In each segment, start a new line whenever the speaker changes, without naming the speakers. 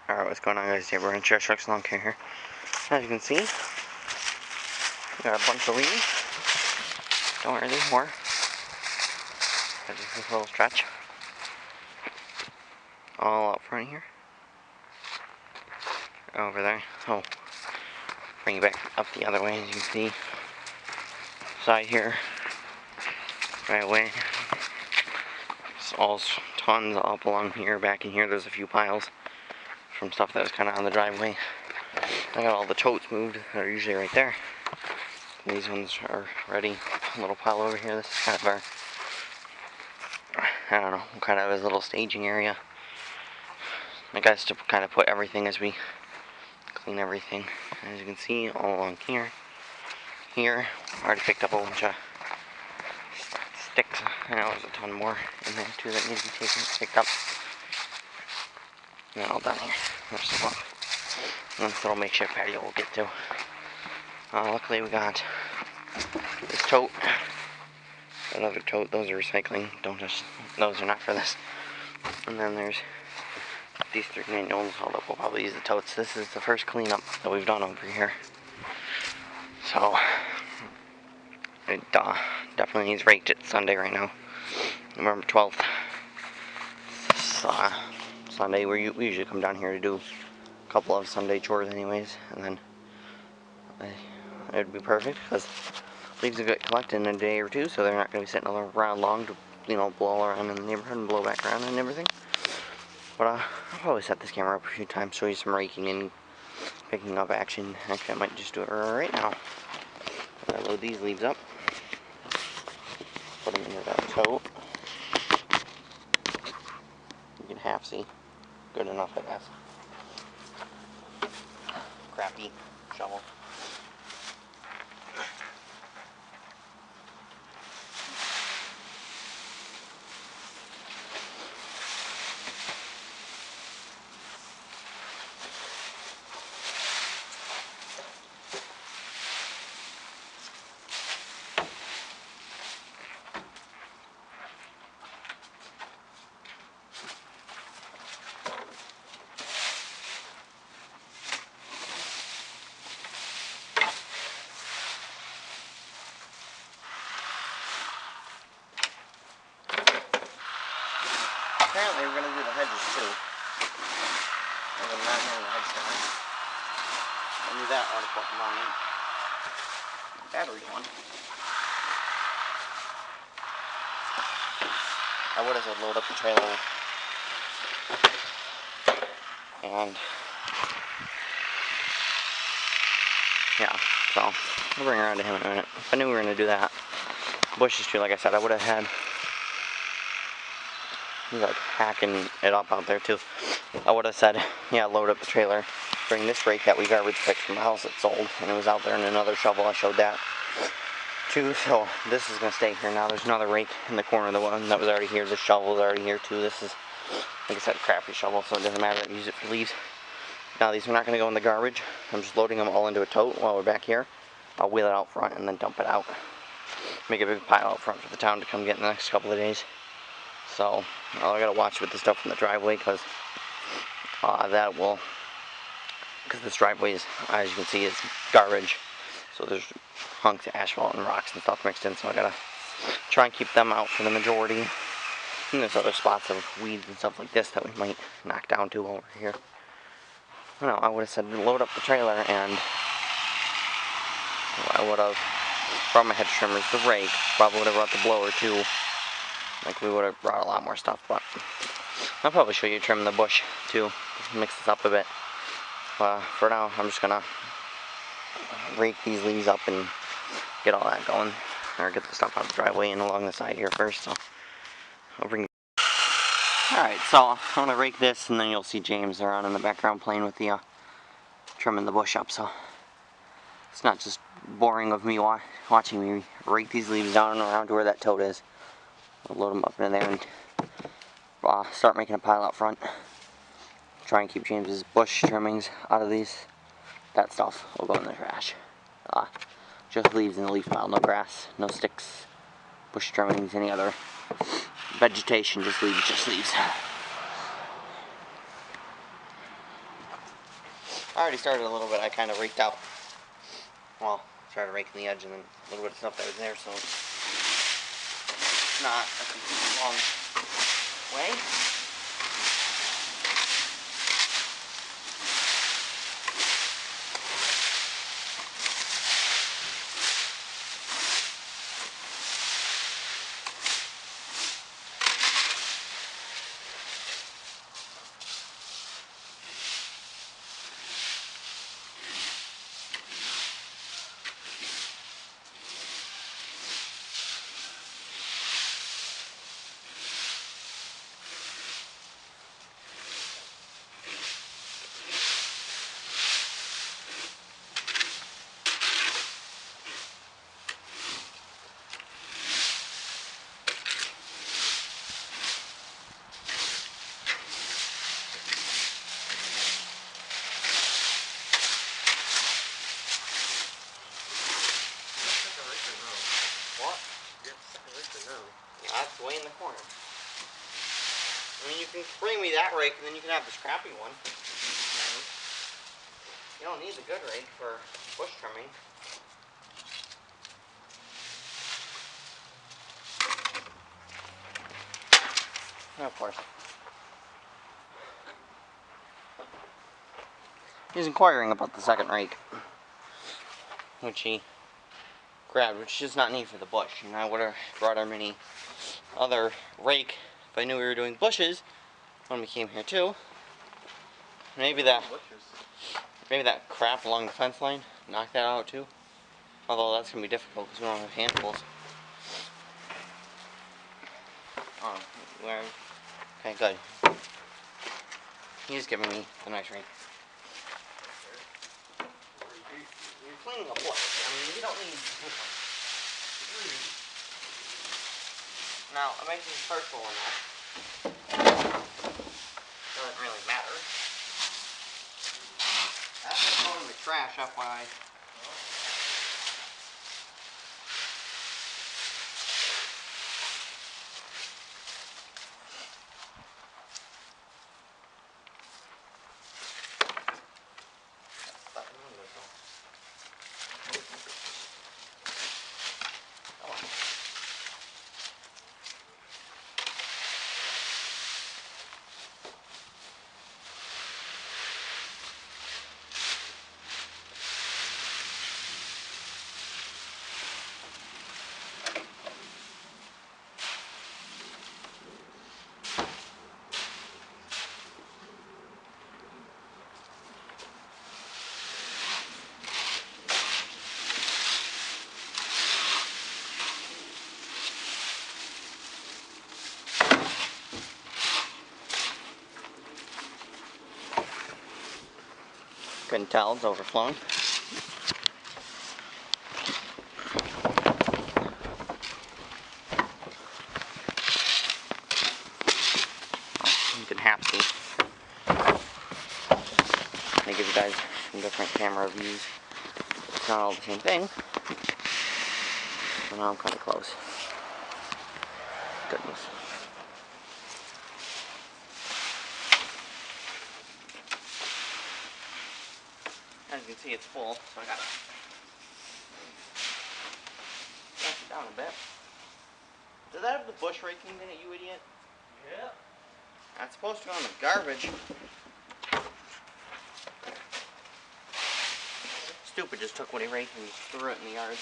Alright, what's going on, guys? Yeah, we're in Trash Trucks Lawn Care here. As you can see, we got a bunch of leaves. Don't worry, there's more. Got just this little stretch. All up front here. Over there. Oh, bring you back up the other way, as you can see. Side here. Right away. It's all tons up along here. Back in here, there's a few piles from stuff that was kind of on the driveway. I got all the totes moved that are usually right there. These ones are ready. A little pile over here. This is kind of our, I don't know, kind of his little staging area. I guess to kind of put everything as we clean everything. As you can see, all along here. Here, I already picked up a bunch of sticks. I know there's a ton more in there too that need to be picked up. And then all down here. There's some more. And this little makeshift patio we'll get to. Luckily we got this tote. Another tote. Those are recycling. Those are not for this. And then there's these 3 manuals. Hold up, we'll probably use the totes. This is the first cleanup that we've done over here. So, it definitely needs raked. It's Sunday right now. November 12th. Sunday, we usually come down here to do a couple of Sunday chores anyways. And then it would be perfect because leaves will get collected in a day or two, so they're not going to be sitting around long to, blow around in the neighborhood and blow back around and everything. But I'll probably set this camera up a few times, show you some raking and picking up action. Actually, I might just do it right now. I'll load these leaves up, put them into that tote. You can half see. Good enough, I guess. Crappy shovel. Apparently we're going to do the hedges too. I'm not having the hedge down. I knew that ought to put mine. Battery one. I would have said load up the trailer. And yeah, so I'll bring her around to him in a minute. If I knew we were going to do that. Bushes too, like I said, I would have had. He's like hacking it up out there too. I would have said, yeah, load up the trailer, bring this rake that we garbage picked from the house that sold, and it was out there in another shovel. I showed that too. So this is gonna stay here now. There's another rake in the corner, the one that was already here. This shovel is already here too. This is, like I said, a crappy shovel, so it doesn't matter. I use it for leaves. Now these are not gonna go in the garbage. I'm just loading them all into a tote while we're back here. I'll wheel it out front and then dump it out. Make a big pile out front for the town to come get in the next couple of days. So, I gotta watch with the stuff from the driveway because this driveway is, as you can see, is garbage. So there's hunks of asphalt and rocks and stuff mixed in, so I gotta try and keep them out for the majority. And there's other spots of weeds and stuff like this that we might knock down too over here. I would have said load up the trailer, and I would have brought my hedge trimmers, the rake, probably would have brought the blower too. Like, we would have brought a lot more stuff, but I'll probably show you trim the bush too, mix this up a bit. For now, I'm just gonna rake these leaves up and get all that going, or get the stuff out of the driveway and along the side here first. So I'll bring. Alright, so I'm gonna rake this, and then you'll see James around in the background playing with the trimming the bush up. So it's not just boring of me watching me rake these leaves down and around to where that tote is. I'll load them up in there and start making a pile out front. Try and keep James's bush trimmings out of these. That stuff will go in the trash. Just leaves in the leaf pile, no grass, no sticks, bush trimmings, any other vegetation, just leaves, I already started a little bit. I kind of raked out. Well, started raking the edge and then a little bit of stuff that was there, so it's not a completely long way. That's way in the corner. I mean, you can bring me that rake, and then you can have the scrappy one. You don't need the good rake for bush trimming. Of course. He's inquiring about the second rake, which he grabbed, which does not need for the bush. And I would have brought our mini other rake if I knew we were doing bushes when we came here too. Maybe that crap along the fence line, knock that out too. Although that's gonna be difficult because we don't have handfuls. Oh, where? Okay, good. He's giving me the nice rake. You're cleaning a bush. I mean, you don't need this one. Now, it makes this personal enough. Doesn't really matter. That's just going in the trash, FYI. Couldn't tell, it's overflowing. You can half see. I give you guys some different camera views. It's not all the same thing. But now I'm kind of close. Goodness. As you can see, it's full, so I gotta back it down a bit. Does that have the bush raking in it, you idiot?
Yeah.
That's supposed to go on the garbage. Stupid just took what he raked and threw it in the yard.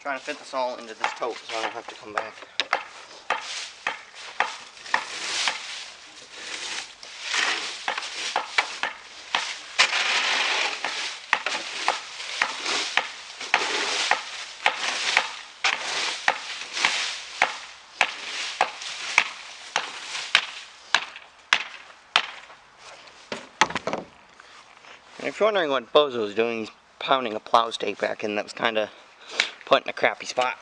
Trying to fit this all into this tote so I don't have to come back. And if you're wondering what Bozo is doing, he's pounding a plow stake back in that was kind of put in a crappy spot.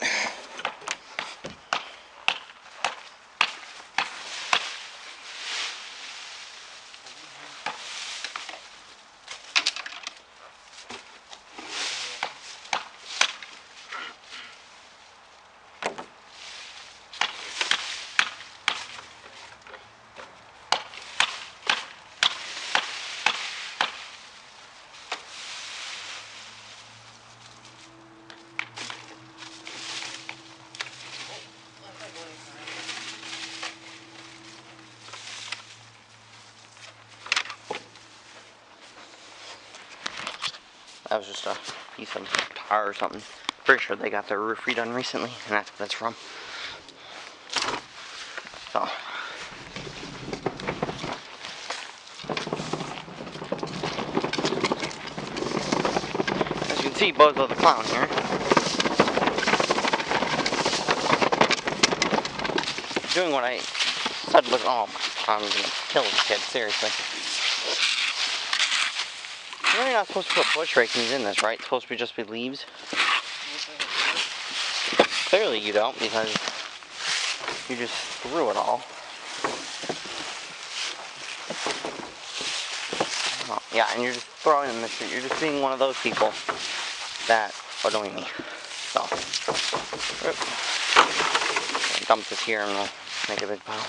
That was just a piece of tar or something. Pretty sure they got their roof redone recently, and that's what that's from. So. As you can see, Bozo the Clown here. Doing what I said was, oh my, I'm gonna kill this kid, seriously. You're really not supposed to put bush rakings in this, right? It's supposed to just be leaves. Clearly you don't, because you just threw it all. Oh, yeah, and you're just throwing it in the street. You're just being one of those people that annoy me. So, dump this here and we'll make a big pile.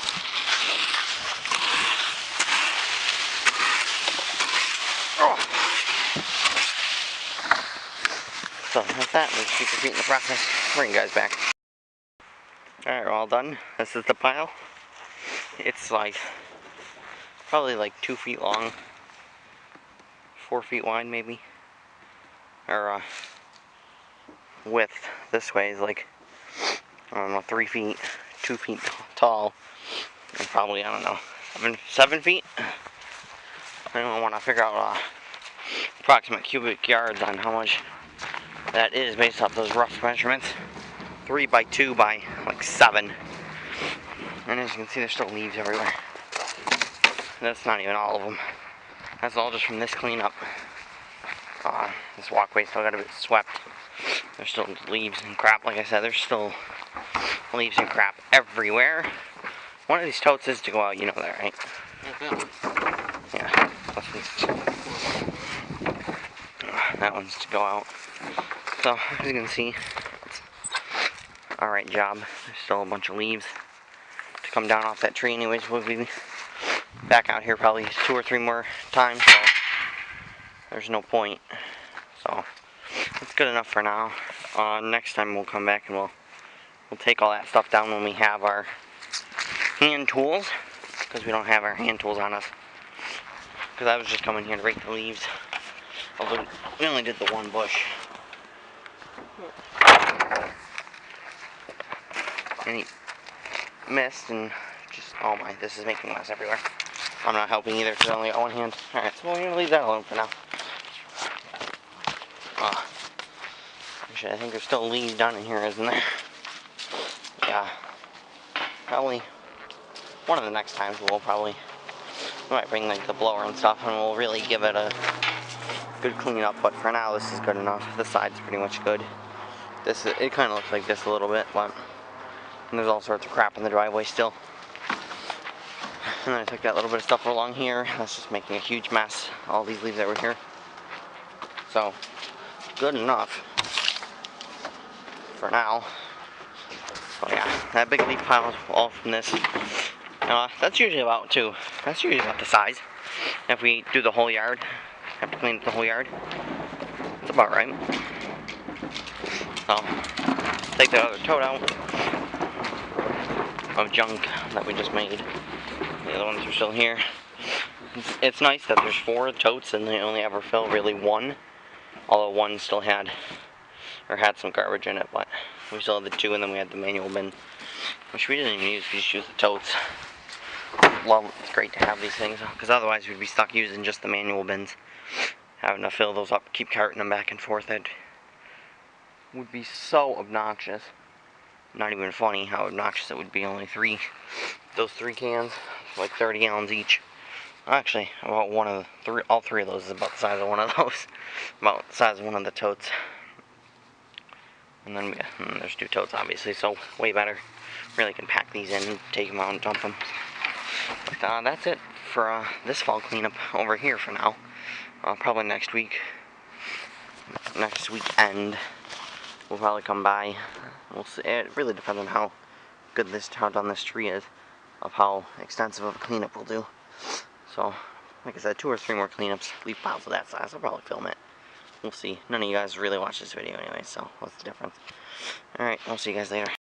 So that's that. We'll keep repeating the process. Bring you guys back. Alright, we're all done. This is the pile. It's like probably like 2 feet long, 4 feet wide maybe. Or width this way is like, I don't know, 3 feet, 2 feet tall, and probably, I don't know, 7 feet. I don't want to figure out approximate cubic yards on how much that is based off those rough measurements. 3 by 2 by like 7. And as you can see, there's still leaves everywhere. That's not even all of them. That's all just from this cleanup. This walkway still got a bit swept. There's still leaves and crap. Like I said, there's still leaves and crap everywhere. One of these totes is to go out, you know that, right? Yeah. That one's to go out. So, as you can see, it's alright job. There's still a bunch of leaves to come down off that tree anyways. We'll be back out here probably 2 or 3 more times, so there's no point. So, it's good enough for now. Next time we'll come back and we'll take all that stuff down when we have our hand tools, because we don't have our hand tools on us. Because I was just coming here to rake the leaves. Although we only did the one bush. And he missed and just, oh my, this is making mess everywhere. I'm not helping either because I only got one hand. Alright, so we're going to leave that alone for now. Actually, I think there's still leaves down in here, isn't there? Yeah. Probably one of the next times we might bring like the blower and stuff and we'll really give it a good cleanup, but for now this is good enough. This side's pretty much good. It kind of looks like this a little bit, but and there's all sorts of crap in the driveway still. And then I took that little bit of stuff along here. That's just making a huge mess. All these leaves that were here. So, good enough for now. So yeah, that big leaf pile is all from this. That's usually about the size. If we do the whole yard, have to clean up the whole yard. It's about right. So, take the other tote out of junk that we just made. The other ones are still here. It's nice that there's 4 totes and they only ever fill really 1. Although 1 still had some garbage in it, but we still had the 2 and then we had the manual bin, which we didn't even use, we just used the totes. It's great to have these things, because otherwise we'd be stuck using just the manual bins. Having to fill those up, keep carting them back and forth, it would be so obnoxious. Not even funny how obnoxious it would be. Only 3, those 3 cans, like 30 gallons each. Actually, about one of the three, all three of those is about the size of one of those. About the size of one of the totes. And then there's 2 totes, obviously, so way better. Really can pack these in, take them out, and dump them. But that's it for this fall cleanup over here for now. Probably next weekend, we'll probably come by. We'll see. It really depends on how good how done this tree is, of how extensive of a cleanup we'll do. So, like I said, 2 or 3 more cleanups, leaf piles of that size. I'll probably film it. We'll see. None of you guys really watch this video anyway, so what's the difference? Alright, I'll see you guys later.